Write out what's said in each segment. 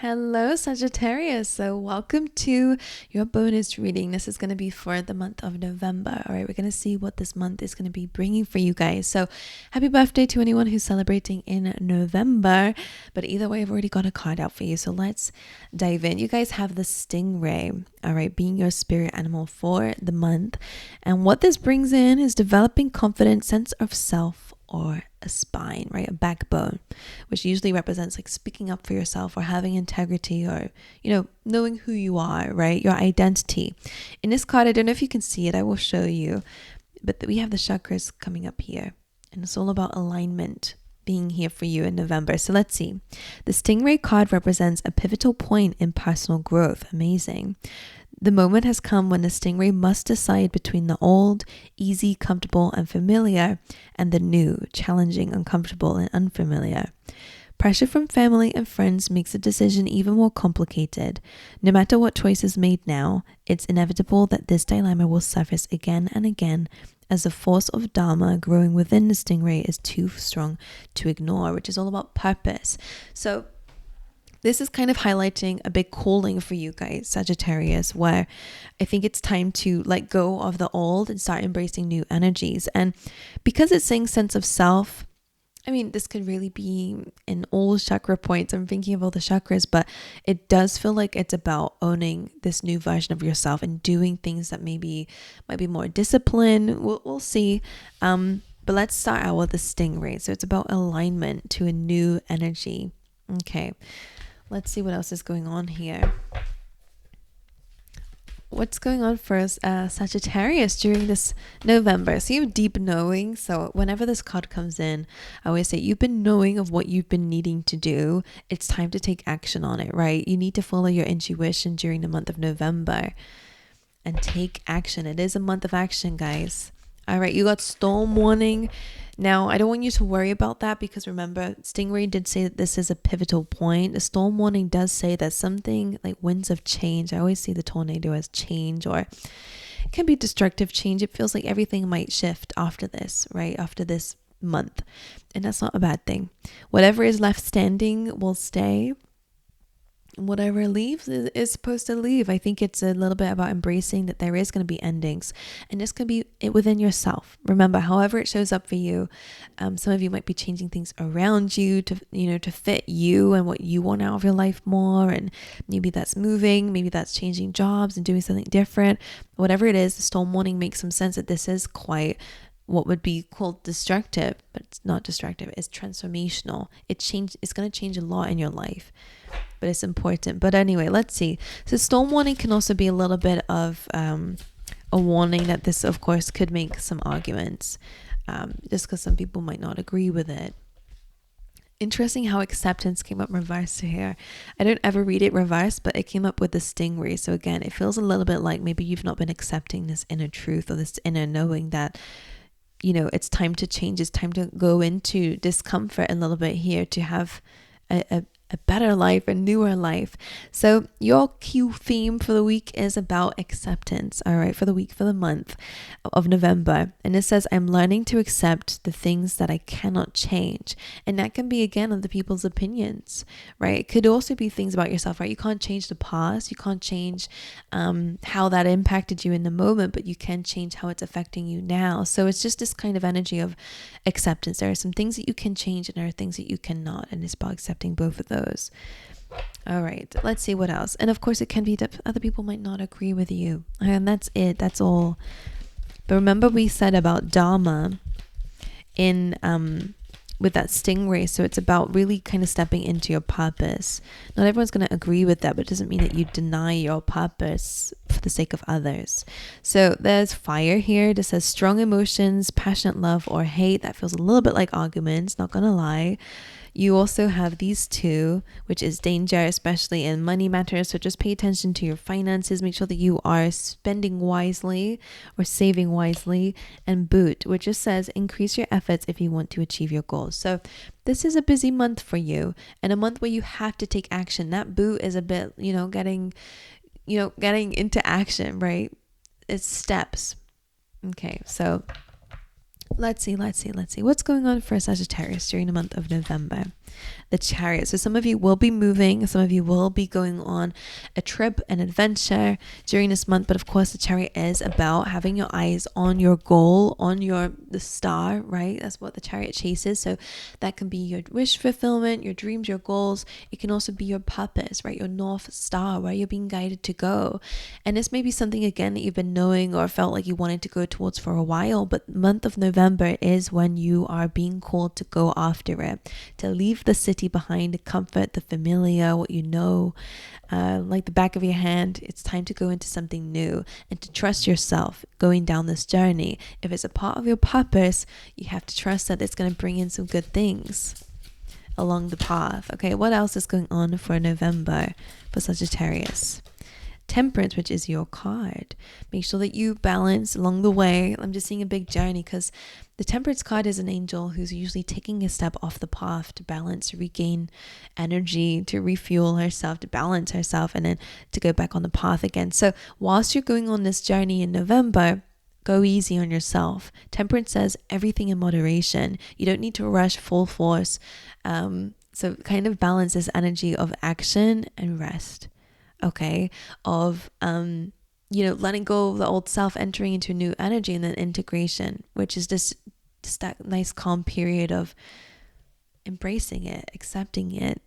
Hello, Sagittarius. So, welcome to your bonus reading. This is going to be for the month of November. All right, we're going to see what this month is going to be bringing for you guys. So, happy birthday to anyone who's celebrating in November. But either way, I've already got a card out for you. So, let's dive in. You guys have the stingray, all right, being your spirit animal for the month. And what this brings in is developing confidence, sense of self, or a spine, right? A backbone, which usually represents like speaking up for yourself or having integrity or, knowing who you are, right? Your identity. In this card, I don't know if you can see it, I will show you, but we have the chakras coming up here, and it's all about alignment being here for you in November. So let's see. The stingray card represents a pivotal point in personal growth. Amazing. The moment has come when the stingray must decide between the old, easy, comfortable, and familiar, and the new, challenging, uncomfortable, and unfamiliar. Pressure from family and friends makes the decision even more complicated. No matter what choice is made now, it's inevitable that this dilemma will surface again and again as the force of Dharma growing within the stingray is too strong to ignore, which is all about purpose. So this is kind of highlighting a big calling for you guys, Sagittarius, where I think it's time to let go of the old and start embracing new energies. And because it's saying sense of self, I mean, this could really be in all chakra points. I'm thinking of all the chakras, but it does feel like it's about owning this new version of yourself and doing things that might be more disciplined. We'll see. But let's start out with the stingray. So it's about alignment to a new energy. Okay. Let's see what else is going on here. What's going on for Sagittarius during this November? So you have deep knowing. So whenever this card comes in, I always say you've been knowing of what you've been needing to do. It's time to take action on it, right? You need to follow your intuition during the month of November and take action. It is a month of action, guys. All right, you got storm warning. Now, I don't want you to worry about that because remember, Stingray did say that this is a pivotal point. The storm warning does say that something like winds of change. I always see the tornado as change, or it can be destructive change. It feels like everything might shift after this, right? After this month. And that's not a bad thing. Whatever is left standing will stay. Whatever leaves is supposed to leave. I think it's a little bit about embracing that there is going to be endings, and this can be within yourself. Remember, however it shows up for you, some of you might be changing things around you to fit you and what you want out of your life more, and maybe that's moving, maybe that's changing jobs and doing something different. Whatever it is, the storm warning makes some sense that this is quite what would be called destructive, but it's not destructive. It's transformational. It's going to change a lot in your life, but it's important. But anyway, let's see. So storm warning can also be a little bit of a warning that this, of course, could make some arguments, just because some people might not agree with it. Interesting how acceptance came up reversed here. I don't ever read it reversed, but it came up with the stingray. So again, it feels a little bit like maybe you've not been accepting this inner truth or this inner knowing that it's time to change. It's time to go into discomfort a little bit here to have a better life, a newer life. So your cue theme for the week is about acceptance, all right, for the month of November. And it says, I'm learning to accept the things that I cannot change. And that can be, again, other people's opinions, right? It could also be things about yourself, right? You can't change the past. You can't change how that impacted you in the moment, but you can change how it's affecting you now. So it's just this kind of energy of acceptance. There are some things that you can change and there are things that you cannot. And it's about accepting both of those. All right, let's see what else. And of course, it can be that other people might not agree with you, and that's it. That's all. But remember, we said about Dharma in with that stingray. So it's about really kind of stepping into your purpose. Not everyone's going to agree with that, but it doesn't mean that you deny your purpose for the sake of others. So there's fire here. This says strong emotions, passionate love or hate. That feels a little bit like arguments, not going to lie. You also have these two, which is danger, especially in money matters. So just pay attention to your finances. Make sure that you are spending wisely or saving wisely. And boot, which just says increase your efforts if you want to achieve your goals. So this is a busy month for you, and a month where you have to take action. That boot is a bit, getting into action, right? It's steps. Okay, so Let's see. What's going on for Sagittarius during the month of November? the Chariot. So some of you will be moving, some of you will be going on a trip, an adventure during this month. But of course, the Chariot is about having your eyes on your goal, on the star, right? That's what the Chariot chases. So that can be your wish fulfillment, your dreams, your goals. It can also be your purpose, right? Your North Star, where you're being guided to go. And this may be something, again, that you've been knowing or felt like you wanted to go towards for a while, but month of November is when you are being called to go after it, to leave the city behind, to comfort the familiar, what you know, like the back of your hand. It's time to go into something new and to trust yourself going down this journey. If it's a part of your purpose, you have to trust that it's going to bring in some good things along the path. Okay, what else is going on for November for Sagittarius? Temperance, which is your card. Make sure that you balance along the way. I'm just seeing a big journey because the Temperance card is an angel who's usually taking a step off the path to balance, to regain energy, to refuel herself, to balance herself, and then to go back on the path again. So whilst you're going on this journey in November, go easy on yourself. Temperance says everything in moderation. You don't need to rush full force. So kind of balance this energy of action and rest. Okay, of letting go of the old self, entering into a new energy, and then integration, which is just that nice calm period of embracing it, accepting it,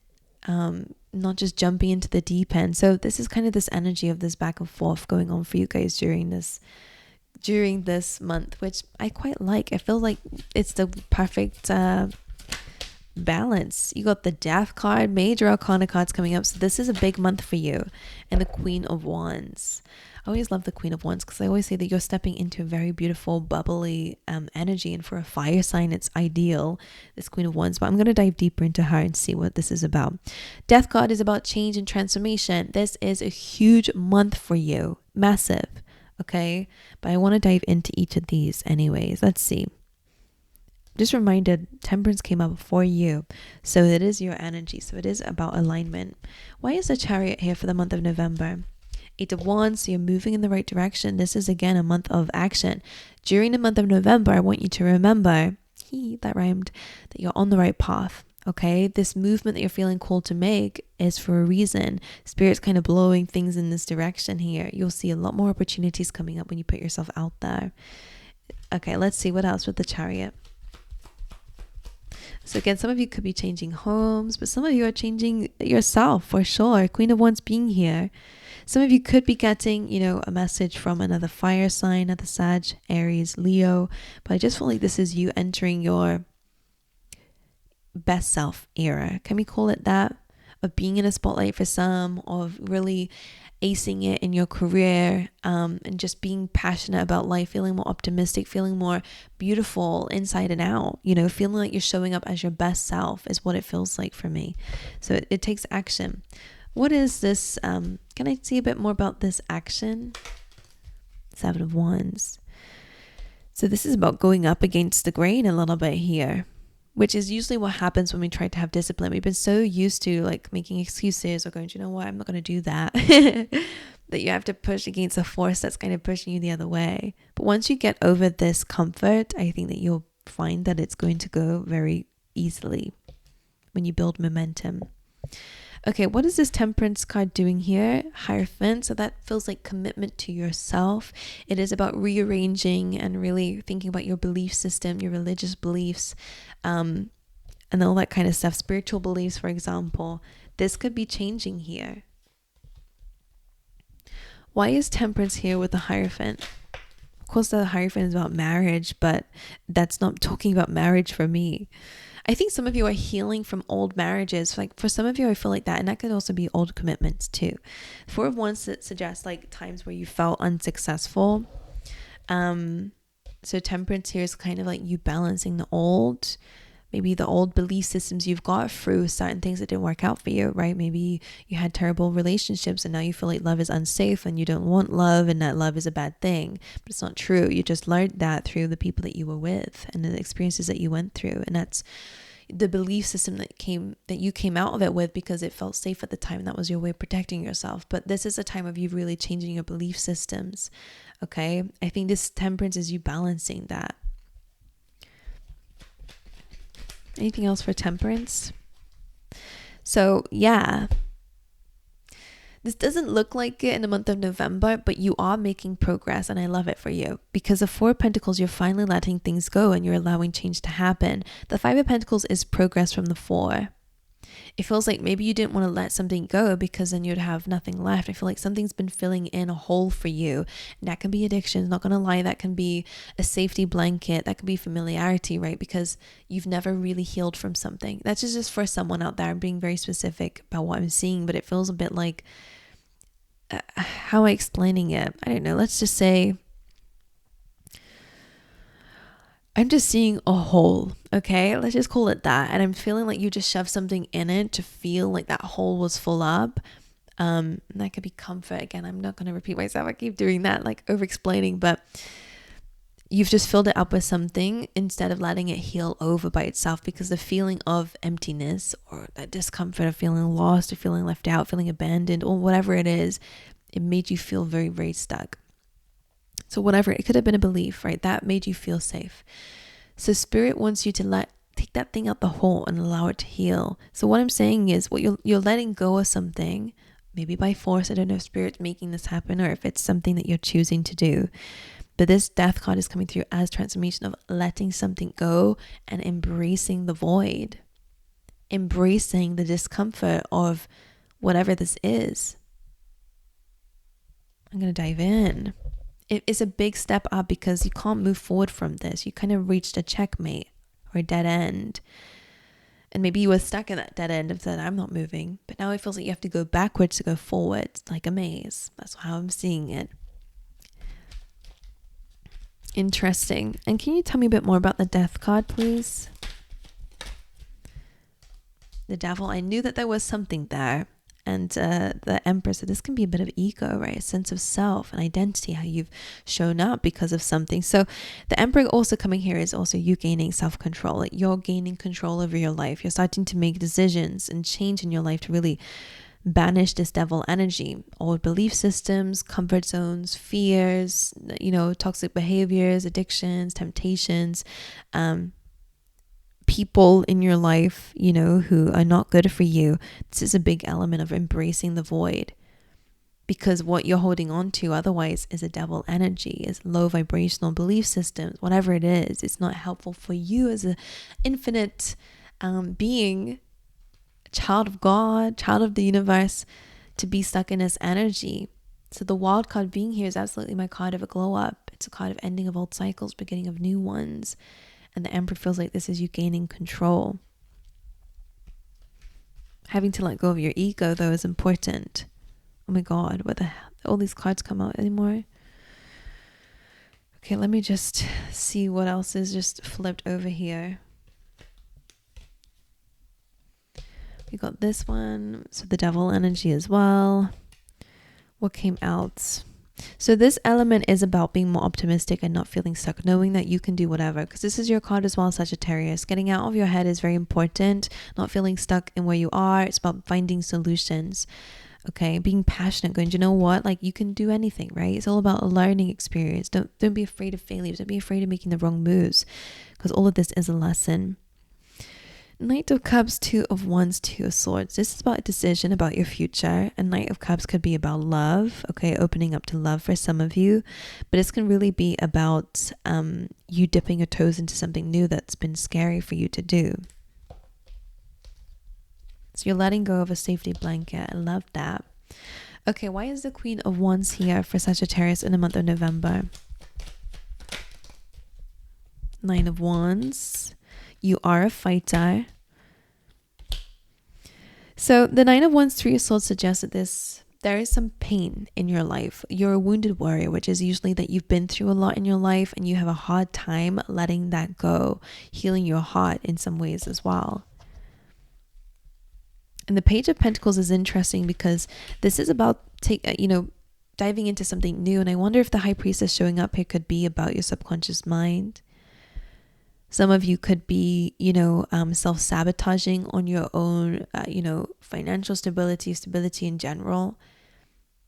not just jumping into the deep end. So this is kind of this energy of this back and forth going on for you guys during this month, which I quite like. I feel like it's the perfect balance. You got the Death card, major arcana cards coming up, so this is a big month for you. And the Queen of Wands. I always love the Queen of Wands because I always say that you're stepping into a very beautiful, bubbly energy, and for a fire sign it's ideal, this Queen of Wands. But I'm going to dive deeper into her and see what this is about. Death card is about change and transformation. This is a huge month for you, massive. Okay, but I want to dive into each of these anyways. Let's see. Just reminded, Temperance came up for you, so it is your energy, so it is about alignment. Why is the Chariot here for the month of November? 8 of Wands, so you're moving in the right direction. This is again a month of action. During the month of November, I want you to remember, that rhymed, that you're on the right path. Okay, this movement that you're feeling called to make is for a reason. Spirit's kind of blowing things in this direction here. You'll see a lot more opportunities coming up when you put yourself out there. Okay, let's see what else with the Chariot. So again, some of you could be changing homes, but some of you are changing yourself for sure. Queen of Wands being here. Some of you could be getting, a message from another fire sign, another Sag, Aries, Leo. But I just feel like this is you entering your best self era. Can we call it that? Of being in a spotlight for some, of really acing it in your career, and just being passionate about life, feeling more optimistic, feeling more beautiful inside and out, feeling like you're showing up as your best self is what it feels like for me. So it takes action. What is this? Can I see a bit more about this action? 7 of Wands. So this is about going up against the grain a little bit here, which is usually what happens when we try to have discipline. We've been so used to making excuses or going, you know what, I'm not going to do that, that you have to push against a force that's kind of pushing you the other way. But once you get over this comfort, I think that you'll find that it's going to go very easily when you build momentum. Okay, what is this Temperance card doing here? Hierophant. So that feels like commitment to yourself. It is about rearranging and really thinking about your belief system, your religious beliefs, and all that kind of stuff. Spiritual beliefs, for example. This could be changing here. Why is Temperance here with the Hierophant? Of course, the Hierophant is about marriage, but that's not talking about marriage for me. I think some of you are healing from old marriages. For some of you, I feel like that. And that could also be old commitments too. 4 of Wands suggests times where you felt unsuccessful. So Temperance here is kind of like you balancing maybe the old belief systems you've got through certain things that didn't work out for you, right? Maybe you had terrible relationships and now you feel like love is unsafe and you don't want love and that love is a bad thing. But it's not true. You just learned that through the people that you were with and the experiences that you went through. And that's the belief system that you came out of it with because it felt safe at the time. That was your way of protecting yourself. But this is a time of you really changing your belief systems. Okay. I think this Temperance is you balancing that. Anything else for Temperance? So yeah, this doesn't look like it in the month of November, but you are making progress, and I love it for you. Because the Four of Pentacles, you're finally letting things go and you're allowing change to happen. The Five of Pentacles is progress from the Four. It feels like maybe you didn't want to let something go because then you'd have nothing left. I feel like something's been filling in a hole for you. And that can be addiction, not going to lie. That can be a safety blanket. That could be familiarity, right? Because you've never really healed from something. That's just for someone out there. I'm being very specific about what I'm seeing, but it feels a bit like, how am I explaining it? I don't know. Let's just say, I'm just seeing a hole, okay? Let's just call it that. And I'm feeling like you just shoved something in it to feel like that hole was full up. And that could be comfort. Again, I'm not going to repeat myself. I keep doing that, like over explaining, but you've just filled it up with something instead of letting it heal over by itself, because the feeling of emptiness or that discomfort of feeling lost or feeling left out, feeling abandoned or whatever it is, it made you feel very, very stuck. So whatever, it could have been a belief, right? That made you feel safe. So Spirit wants you to take that thing out the hole and allow it to heal. So what I'm saying is, what you're letting go of something, maybe by force. I don't know if Spirit's making this happen or if it's something that you're choosing to do. But this Death card is coming through as transformation of letting something go and embracing the void. Embracing the discomfort of whatever this is. I'm going to dive in. It is a big step up because you can't move forward from this. You kind of reached a checkmate or a dead end. And maybe you were stuck in that dead end and said, I'm not moving. But now it feels like you have to go backwards to go forward, like a maze. That's how I'm seeing it. Interesting. And can you tell me a bit more about the Death card, please? The Devil. I knew that there was something there. And the Emperor, so this can be a bit of ego, right? A sense of self and identity, how you've shown up because of something. So the Emperor also coming here is also you gaining self-control. Like you're gaining control over your life. You're starting to make decisions and change in your life to really banish this devil energy. Old belief systems, comfort zones, fears, toxic behaviors, addictions, temptations, people in your life, who are not good for you. This is a big element of embracing the void, because what you're holding on to otherwise is a devil energy, is low vibrational belief systems, whatever it is. It's not helpful for you as an infinite being, child of God, child of the universe, to be stuck in this energy. So the Wild card being here is absolutely my card of a glow up. It's a card of ending of old cycles, beginning of new ones. And the Emperor feels like this is you gaining control. Having to let go of your ego, though, is important. Oh my God, what the hell? All these cards come out anymore? Okay, let me just see what else is just flipped over here. We got this one. So the devil energy as well. What came out? So this element is about being more optimistic and not feeling stuck, knowing that you can do whatever, because this is your card as well, Sagittarius. Getting out of your head is very important, not feeling stuck in where you are. It's about finding solutions, okay? Being passionate, going, do you know what? Like, you can do anything, right? It's all about a learning experience. Don't be afraid of failures. Don't be afraid of making the wrong moves, because all of this is a lesson. Knight of Cups, Two of Wands, Two of Swords. This is about a decision about your future. And Knight of Cups could be about love, okay, opening up to love for some of you. But this can really be about you dipping your toes into something new that's been scary for you to do. So you're letting go of a safety blanket. I love that. Okay, why is the Queen of Wands here for Sagittarius in the month of November? Nine of Wands. You are a fighter. So the Nine of Wands, Three of Swords suggests that there is some pain in your life. You're a wounded warrior, which is usually that you've been through a lot in your life and you have a hard time letting that go, healing your heart in some ways as well. And the Page of Pentacles is interesting because this is about diving into something new. And I wonder if the High Priestess showing up here could be about your subconscious mind. Some of you could be, self-sabotaging on your own, financial stability in general,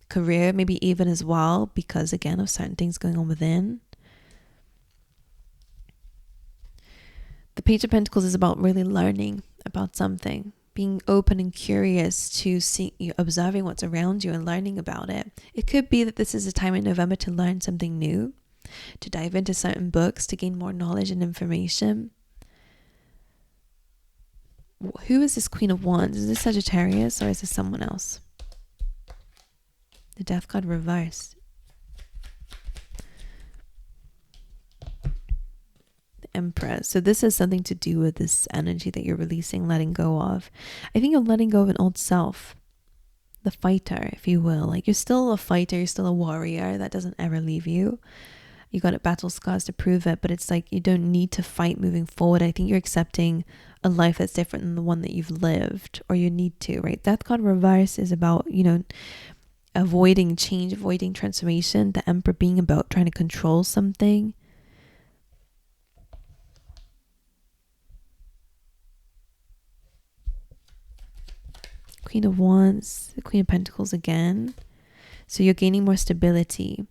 career, maybe even as well, because again, of certain things going on within. The Page of Pentacles is about really learning about something, being open and curious to observing what's around you and learning about it. It could be that this is a time in November to learn something new, to dive into certain books, to gain more knowledge and information. Who is this Queen of Wands? Is this Sagittarius or is this someone else? The Death card reversed. Empress. So this has something to do with this energy that you're releasing, letting go of. I think you're letting go of an old self, the fighter, if you will. Like, you're still a fighter, you're still a warrior. That doesn't ever leave you. You got battle scars to prove it, but it's like you don't need to fight moving forward. I think you're accepting a life that's different than the one that you've lived, or you need to, right? Death card reverse is about, avoiding change, avoiding transformation. The Emperor being about trying to control something. Queen of Wands, the Queen of Pentacles again. So you're gaining more stability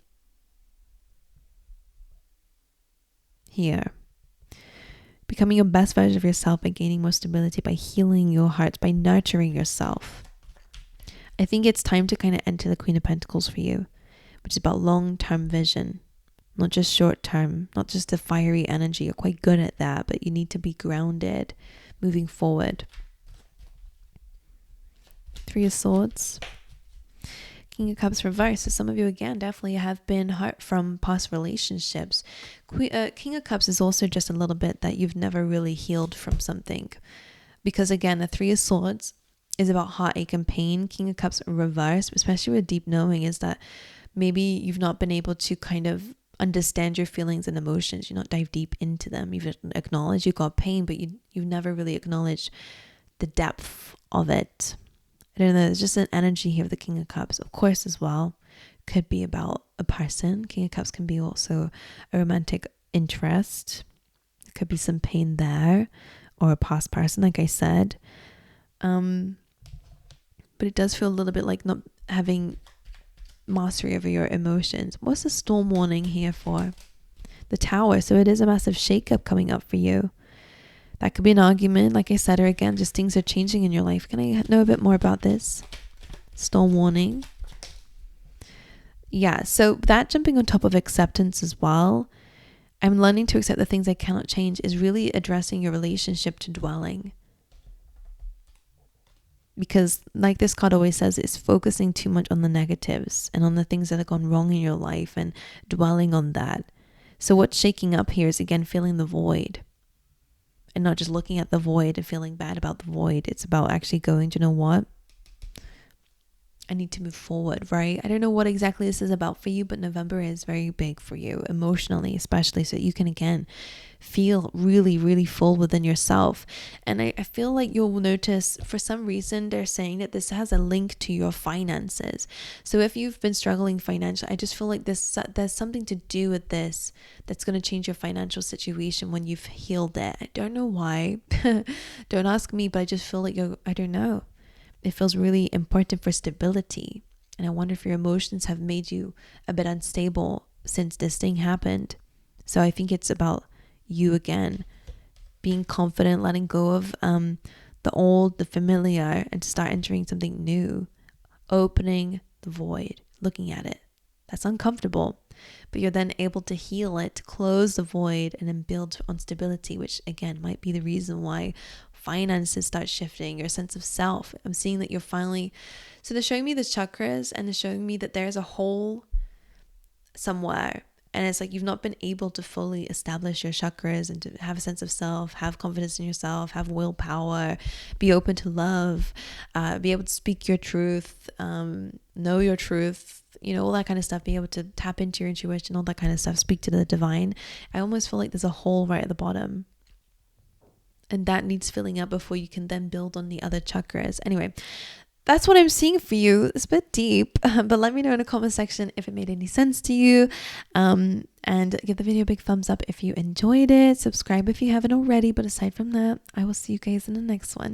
here. Becoming your best version of yourself by gaining more stability, by healing your heart, by nurturing yourself. I think it's time to kind of enter the Queen of Pentacles for you, which is about long-term vision, not just short-term, not just a fiery energy. You're quite good at that, but you need to be grounded moving forward. Three of Swords. King of Cups reverse. So some of you, again, definitely have been hurt from past relationships. King of Cups is also just a little bit that you've never really healed from something. Because again, the Three of Swords is about heartache and pain. King of Cups reverse, especially with deep knowing, is that maybe you've not been able to kind of understand your feelings and emotions. You not dive deep into them. You've acknowledged you got pain, but you've never really acknowledged the depth of it. I don't know, there's just an energy here of the King of Cups. Of course, as well, could be about a person. King of Cups can be also a romantic interest. There could be some pain there, or a past person, like I said. But it does feel a little bit like not having mastery over your emotions. What's the storm warning here for? The Tower. So it is a massive shakeup coming up for you. That could be an argument, like I said, or again, just things are changing in your life. Can I know a bit more about this? Storm warning. Yeah, so that jumping on top of acceptance as well. I'm learning to accept the things I cannot change is really addressing your relationship to dwelling. Because like this card always says, it's focusing too much on the negatives and on the things that have gone wrong in your life and dwelling on that. So what's shaking up here is, again, feeling the void. And not just looking at the void and feeling bad about the void. It's about actually going, do you know what? I need to move forward, right? I don't know what exactly this is about for you, but November is very big for you, emotionally especially, so you can, again, feel really, really full within yourself. And I feel like you'll notice, for some reason, they're saying that this has a link to your finances. So if you've been struggling financially, I just feel like there's something to do with this that's going to change your financial situation when you've healed it. I don't know why. Don't ask me, but I just feel like I don't know. It feels really important for stability. And I wonder if your emotions have made you a bit unstable since this thing happened. So I think it's about you, again, being confident, letting go of the old, the familiar, and to start entering something new. Opening the void, looking at it. That's uncomfortable. But you're then able to heal it, close the void, and then build on stability, which, again, might be the reason why finances start shifting, your sense of self. I'm seeing that you're finally, so they're showing me the chakras, and they're showing me that there's a hole somewhere, and it's like you've not been able to fully establish your chakras and to have a sense of self, have confidence in yourself, have willpower, be open to love, be able to speak your truth, know your truth, all that kind of stuff, be able to tap into your intuition, all that kind of stuff, speak to the divine. I almost feel like there's a hole right at the bottom. And that needs filling up before you can then build on the other chakras. Anyway, that's what I'm seeing for you. It's a bit deep, but let me know in the comment section if it made any sense to you. And give the video a big thumbs up if you enjoyed it. Subscribe if you haven't already. But aside from that, I will see you guys in the next one.